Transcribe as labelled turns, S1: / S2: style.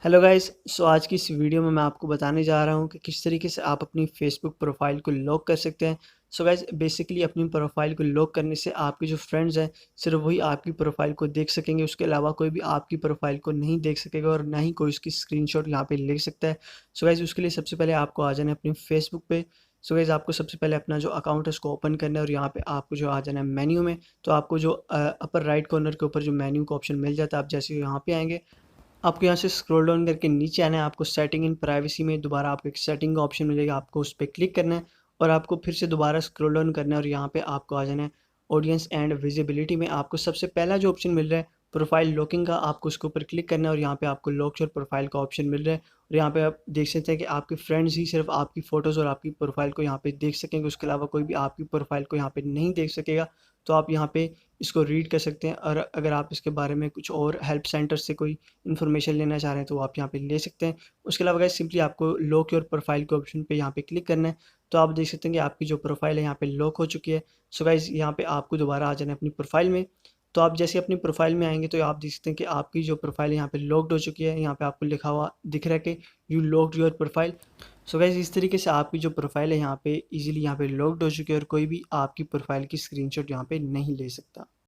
S1: Hello guys. आज की इस वीडियो में मैं आपको बताने जा रहा हूँ कि किस तरीके से आप अपनी फेसबुक प्रोफाइल को लॉक कर सकते हैं। गाइस, बेसिकली अपनी प्रोफाइल को लॉक करने से आपके जो फ्रेंड्स हैं सिर्फ वही आपकी प्रोफाइल को देख सकेंगे, उसके अलावा कोई भी आपकी प्रोफाइल को नहीं देख सकेगा और ना ही कोई उसकी स्क्रीनशॉट यहाँ पे ले सकता है। गाइस, उसके लिए सबसे पहले आपको आ जाना है अपनी फेसबुक पे। गाइस, आपको सबसे पहले अपना जो अकाउंट है उसको ओपन करना है और यहाँ पे आपको जो आ जाना है मेन्यू में। तो आपको जो अपर राइट कॉर्नर के ऊपर जो मेन्यू का ऑप्शन मिल जाता है, आप जैसे ही यहाँ पे आएंगे आपको यहाँ से स्क्रॉल डाउन करके नीचे आना है। आपको सेटिंग इन प्राइवेसी में दोबारा आपको एक सेटिंग का ऑप्शन मिलेगा, आपको उस पर क्लिक करना है और आपको फिर से दोबारा स्क्रॉल डाउन करना है और यहाँ पे आपको आ जाना है ऑडियंस एंड विजिबिलिटी में। आपको सबसे पहला जो ऑप्शन मिल रहा है प्रोफाइल लॉकिंग का, आपको उसके ऊपर क्लिक करना है और यहाँ पे आपको लॉक योर प्रोफाइल का ऑप्शन मिल रहा है। और यहाँ पे आप देख सकते हैं कि आपके फ्रेंड्स ही सिर्फ आपकी फ़ोटोज़ और आपकी प्रोफाइल को यहाँ पे देख सकेंगे, उसके अलावा कोई भी आपकी प्रोफाइल को यहाँ पे नहीं देख सकेगा। तो आप यहाँ पे इसको रीड कर सकते हैं और अगर आप इसके बारे में कुछ और हेल्प सेंटर से कोई इन्फॉर्मेशन लेना चाह रहे हैं तो आप यहाँ पे ले सकते हैं। उसके अलावा गाइस सिंपली आपको लॉक योर प्रोफाइल के ऑप्शन पे यहाँ पे क्लिक करना है। तो आप देख सकते हैं कि आपकी जो प्रोफाइल है यहाँ पे लॉक हो चुकी है। गाइस, यहाँ पे आपको दोबारा आ जाना है अपनी प्रोफाइल में। तो आप जैसे अपनी प्रोफाइल में आएंगे तो आप देख सकते हैं कि आपकी जो प्रोफाइल यहाँ पे लॉक्ड हो चुकी है। यहाँ पे आपको लिखा हुआ दिख रहा है कि you locked your profile. Guys, इस तरीके से आपकी जो प्रोफाइल है यहाँ पे इजीली यहाँ पे लॉक्ड हो चुकी है और कोई भी आपकी प्रोफाइल की स्क्रीनशॉट यहाँ पे नहीं ले सकता।